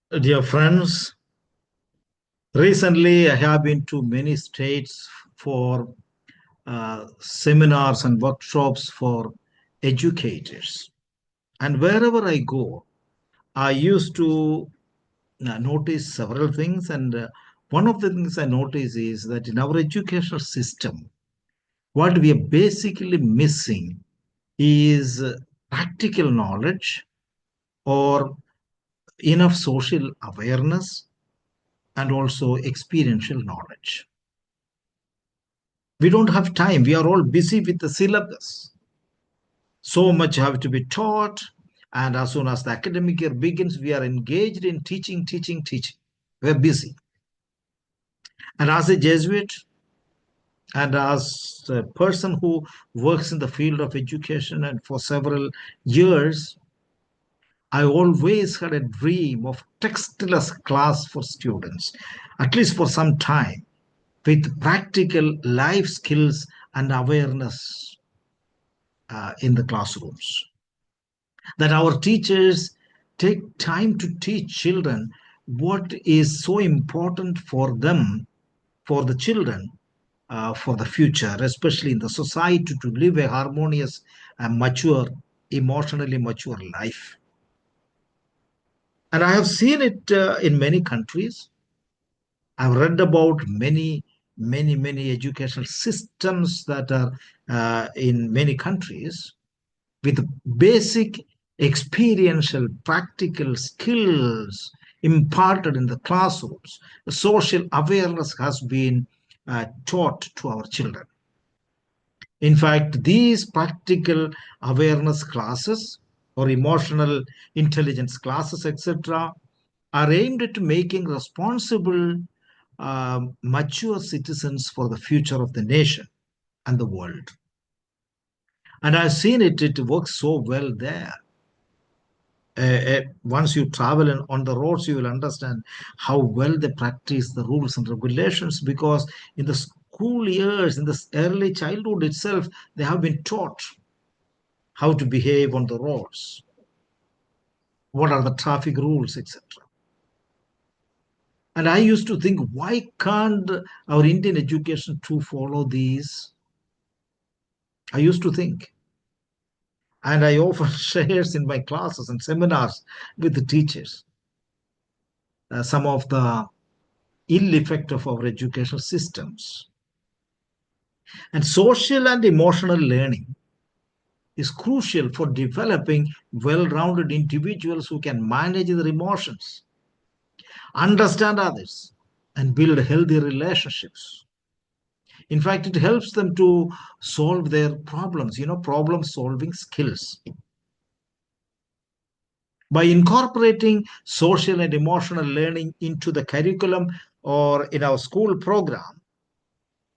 Dear friends, recently I have been to many states for seminars and workshops for educators. And wherever I go, I used to notice several things. And one of the things I notice is that in our educational system, what we are basically missing is practical knowledge or enough social awareness and also experiential knowledge. We don't have time. We are all busy with the syllabus. So much have to be taught. And as soon as the academic year begins, we are engaged in teaching, teaching, teaching. We're busy. And as a Jesuit and as a person who works in the field of education and for several years, I always had a dream of textless class for students, at least for some time, with practical life skills and awareness in the classrooms. That our teachers take time to teach children what is so important for them, for the children, for the future, especially in the society, to live a harmonious and mature, emotionally mature life. And I have seen it in many countries. I've read about many educational systems that are in many countries with basic experiential practical skills imparted in the classrooms. Social awareness has been taught to our children. In fact, these practical awareness classes or emotional intelligence classes, etc., are aimed at making responsible, mature citizens for the future of the nation and the world. And I've seen it, it works so well there. Once you travel on the roads, you will understand how well they practice the rules and regulations, because in the school years, in the early childhood itself, they have been taught how to behave on the roads, what are the traffic rules, etc. And I used to think, why can't our Indian education too follow these? I used to think. And I often shares in my classes and seminars with the teachers some of the ill effect of our educational systems. And social and emotional learning is crucial for developing well-rounded individuals who can manage their emotions, understand others, and build healthy relationships. In fact, it helps them to solve their problems, problem solving skills. By incorporating social and emotional learning into the curriculum or in our school program,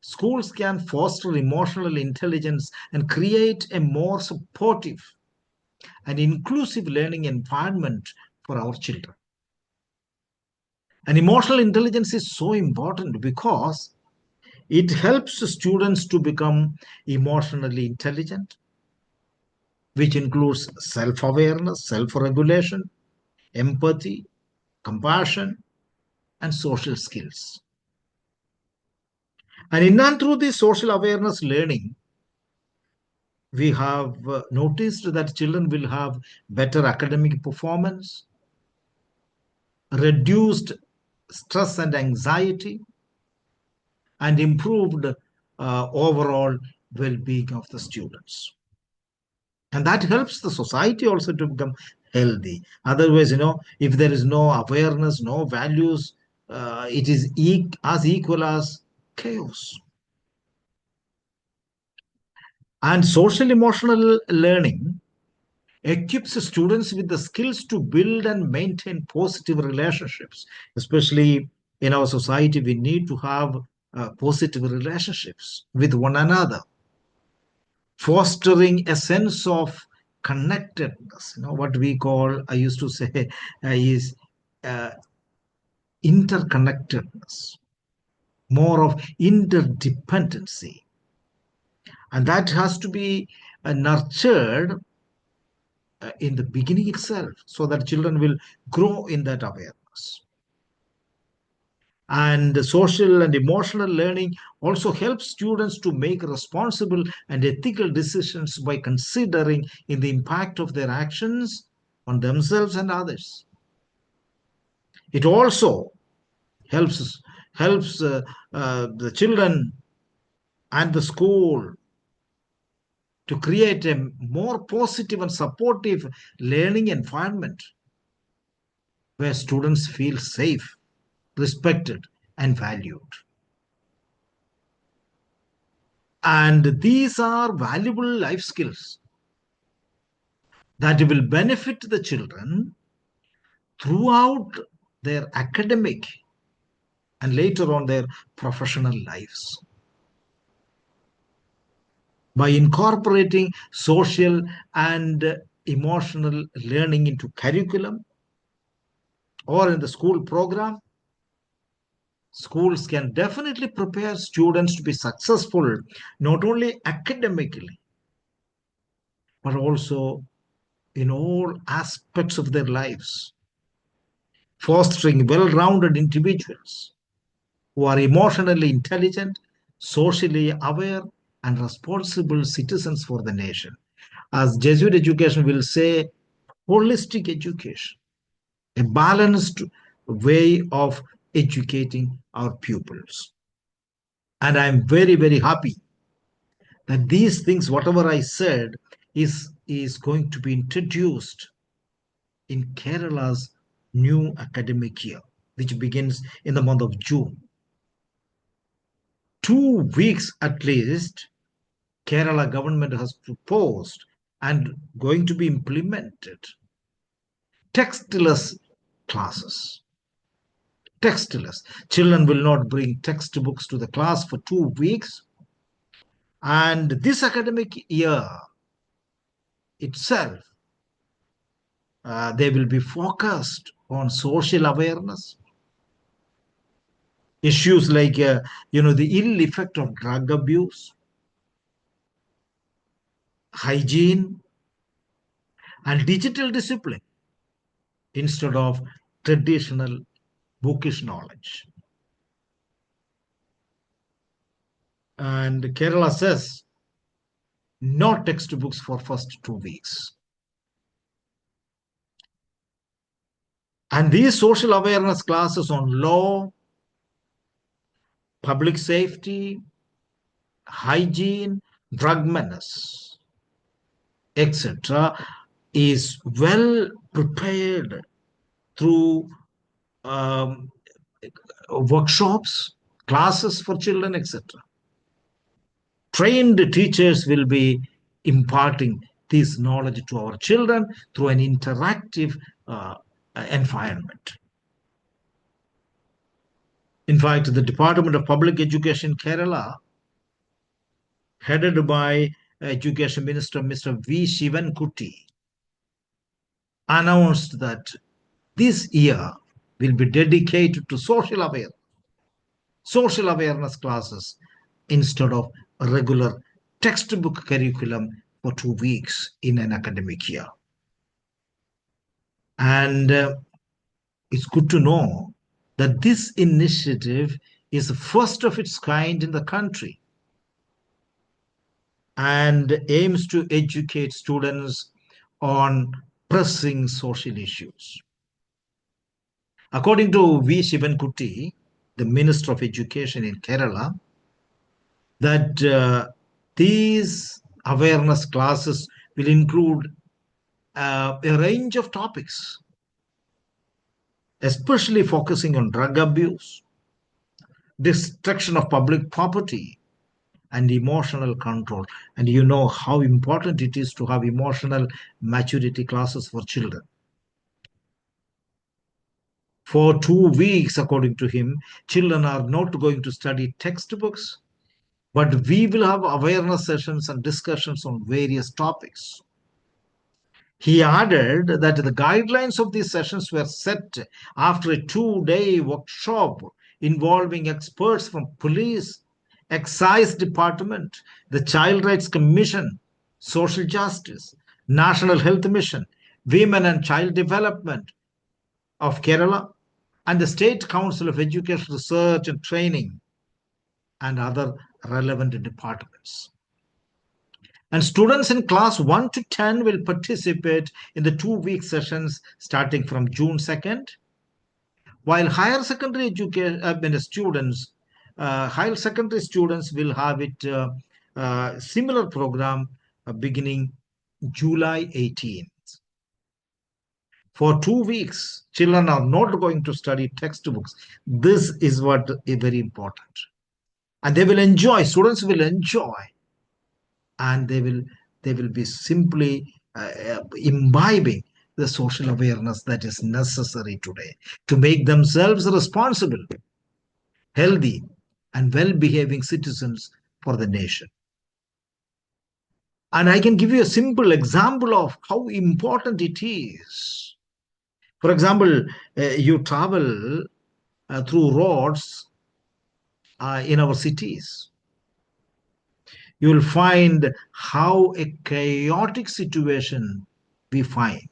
schools can foster emotional intelligence and create a more supportive and inclusive learning environment for our children. And emotional intelligence is so important because it helps the students to become emotionally intelligent, which includes self awareness, self regulation, empathy, compassion, and social skills. And in and through this social awareness learning, we have noticed that children will have better academic performance, reduced stress and anxiety, and improved overall well-being of the students. And that helps the society also to become healthy. Otherwise, if there is no awareness, no values, it is as equal as chaos. And social emotional learning equips students with the skills to build and maintain positive relationships. Especially in our society, we need to have positive relationships with one another, fostering a sense of connectedness. What we call, I used to say, is uh, interconnectedness, more of interdependency. And that has to be nurtured in the beginning itself, so that children will grow in that awareness. textbooks. And social and emotional learning also helps students to make responsible and ethical decisions by considering in the impact of their actions on themselves and others. It also helps helps the children and the school to create a more positive and supportive learning environment where students feel safe, respected, and valued. And these are valuable life skills that will benefit the children throughout their academic and later on their professional lives. By incorporating social and emotional learning into curriculum or in the school program, schools can definitely prepare students to be successful not only academically but also in all aspects of their lives, fostering well rounded individuals who are emotionally intelligent, socially aware, and responsible citizens for the nation. As Jesuit education will say, holistic education, a balanced way of educating our pupils. And I'm very, very happy that these things, whatever I said, is going to be introduced in Kerala's new academic year, which begins in the month of June. 2 weeks at least, Kerala government has proposed and going to be implemented textless classes. Textless. Children will not bring textbooks to the class for 2 weeks. And this academic year itself, they will be focused on social awareness, issues like the ill effect of drug abuse, hygiene, and digital discipline instead of traditional bookish knowledge. And Kerala says no textbooks for first 2 weeks. And these social awareness classes on law, public safety, hygiene, drug menace, etc., is well prepared through um, workshops, classes for children, etc. Trained teachers will be imparting this knowledge to our children through an interactive environment. In fact, the Department of Public Education Kerala, headed by Education Minister Mr. V. Shivankuti, announced that this year will be dedicated to social awareness classes instead of a regular textbook curriculum for 2 weeks in an academic year. And it's good to know that this initiative is the first of its kind in the country and aims to educate students on pressing social issues. According to V. Shivankuti, the Minister of Education in Kerala, that these awareness classes will include a range of topics, especially focusing on drug abuse, destruction of public property, and emotional control. And you know how important it is to have emotional maturity classes for children. For 2 weeks, according to him, children are not going to study textbooks, but we will have awareness sessions and discussions on various topics. He added that the guidelines of these sessions were set after a 2-day workshop involving experts from police, excise department, the Child Rights Commission, social justice, National Health Mission, women and child development of Kerala, and the State Council of Education Research and Training and other relevant departments. And students in class 1 to 10 will participate in the 2 week sessions starting from June 2nd, while higher secondary students will have it similar program beginning July 18th. For 2 weeks, children are not going to study textbooks. This is what is very important. And they will enjoy, students will enjoy, and they will be simply imbibing the social awareness that is necessary today to make themselves responsible, healthy, and well-behaving citizens for the nation. And I can give you a simple example of how important it is. For example, you travel through roads in our cities. You will find how a chaotic situation we find.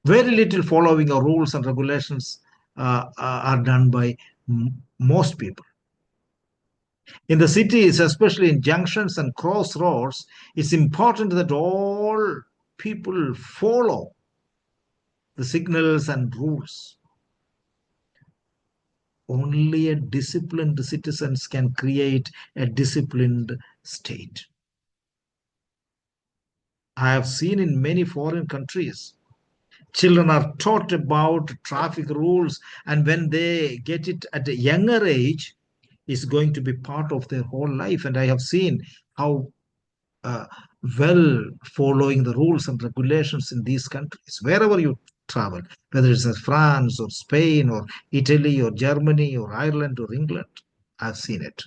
Very little following of rules and regulations are done by most people. In the cities, especially in junctions and crossroads, it's important that all people follow the signals and rules. Only a disciplined citizens can create a disciplined state. I have seen in many foreign countries, children are taught about traffic rules, and when they get it at a younger age, it's going to be part of their whole life. And I have seen how uh, well following the rules and regulations in these countries, wherever you travel, whether it's France or Spain or Italy or Germany or Ireland or England, I've seen it.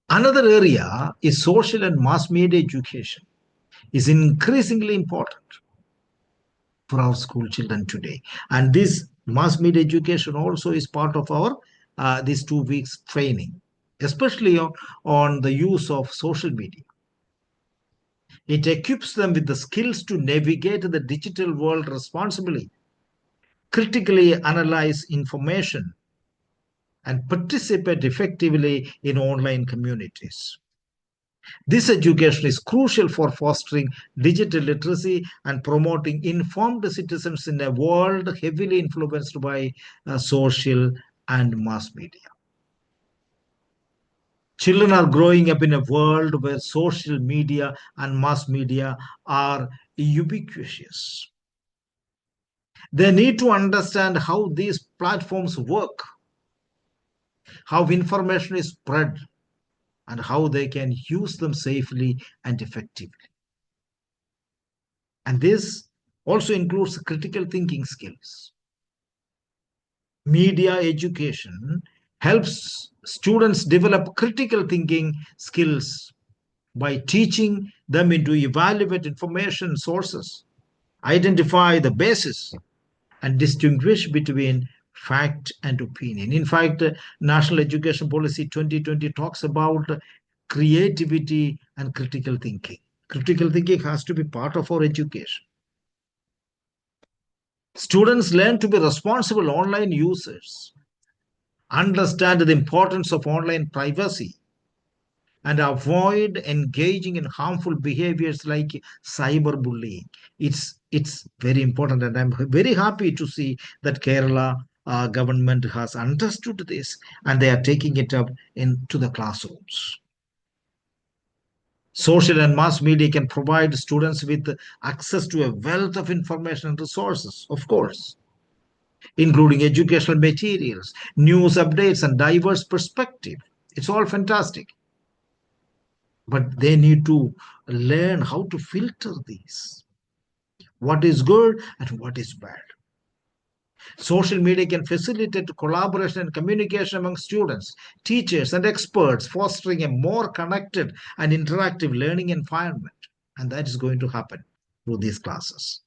Another area is social and mass media education is increasingly important for our school children today. And this mass media education also is part of our these 2 weeks training, especially on the use of social media. It equips them with the skills to navigate the digital world responsibly, critically analyze information, and participate effectively in online communities. This education is crucial for fostering digital literacy and promoting informed citizens in a world heavily influenced by social and mass media. Children are growing up in a world where social media and mass media are ubiquitous. They need to understand how these platforms work, how information is spread, and how they can use them safely and effectively. And this also includes critical thinking skills. Media education helps students develop critical thinking skills by teaching them to evaluate information sources, identify the basis, and distinguish between fact and opinion. In fact, National Education Policy 2020 talks about creativity and critical thinking. Critical thinking has to be part of our education. Students learn to be responsible online users, understand the importance of online privacy, and avoid engaging in harmful behaviors like cyberbullying. It's very important, and I'm very happy to see that Kerala government has understood this and they are taking it up into the classrooms. Social and mass media can provide students with access to a wealth of information and resources, of course, including educational materials, news updates, and diverse perspective. It's all fantastic. But they need to learn how to filter these. What is good and what is bad. Social media can facilitate collaboration and communication among students, teachers, and experts, fostering a more connected and interactive learning environment. And that is going to happen through these classes.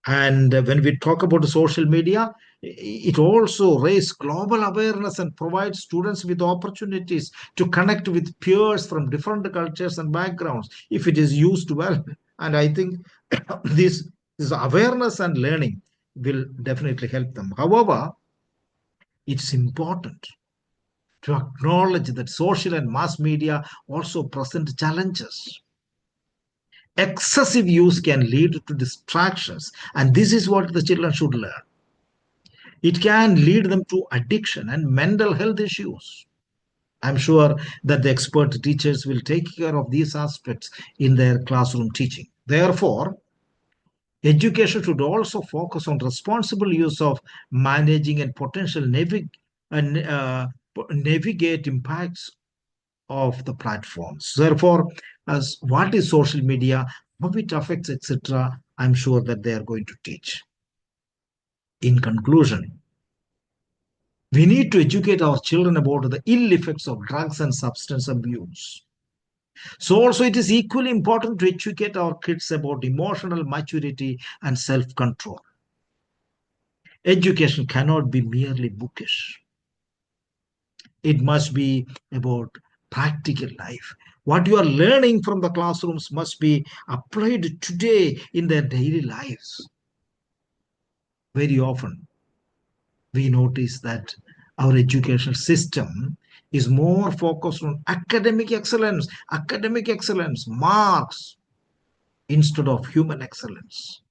And when we talk about social media, it also raises global awareness and provides students with opportunities to connect with peers from different cultures and backgrounds if it is used well. And I think this This awareness and learning will definitely help them. However, it's important to acknowledge that social and mass media also present challenges. Excessive use can lead to distractions, and this is what the children should learn. It can lead them to addiction and mental health issues. I'm sure that the expert teachers will take care of these aspects in their classroom teaching. Therefore, education should also focus on responsible use of managing and potential navigate impacts of the platforms. Therefore, as what is social media, how it affects, etc., I'm sure that they are going to teach. In conclusion, we need to educate our children about the ill effects of drugs and substance abuse. So also it is equally important to educate our kids about emotional maturity and self-control. Education cannot be merely bookish. It must be about practical life. What you are learning from the classrooms must be applied today in their daily lives. Very often, we notice that our educational system is more focused on academic excellence, marks, instead of human excellence.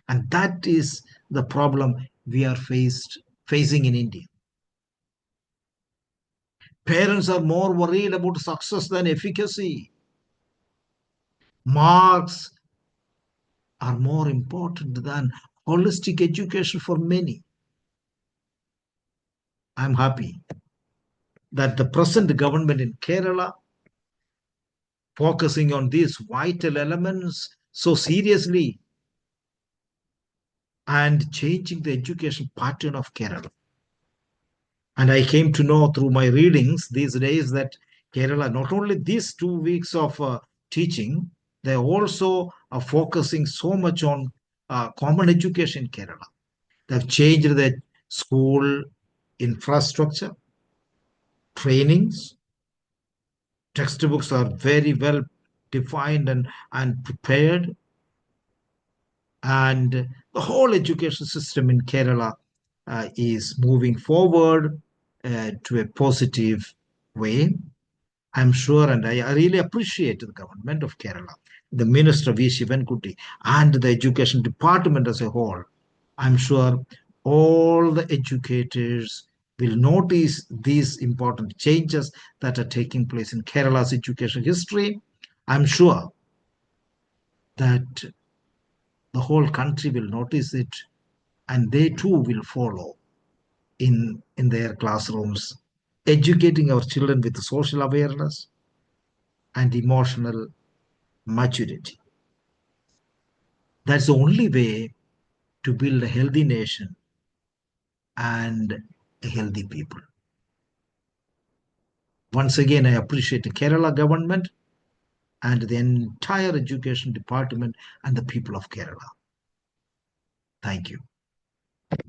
And that is the problem we are facing in India. Parents are more worried about success than efficacy. Marks are more important than holistic education for many. I'm happy that the present government in Kerala focusing on these vital elements so seriously and changing the education pattern of Kerala. And I came to know through my readings these days that Kerala, not only these 2 weeks of teaching, they also are focusing so much on common education in Kerala. They've changed the school infrastructure, trainings, textbooks are very well defined and prepared. And the whole education system in Kerala is moving forward to a positive way. I'm sure, and I really appreciate the government of Kerala, the Minister V. Shivankuti, and the education department as a whole. I'm sure all the educators will notice these important changes that are taking place in Kerala's education history. I'm sure that the whole country will notice it, and they too will follow in their classrooms, educating our children with social awareness and emotional maturity. That's the only way to build a healthy nation and a healthy people. Once again, I appreciate the Kerala government and the entire education department and the people of Kerala. Thank you.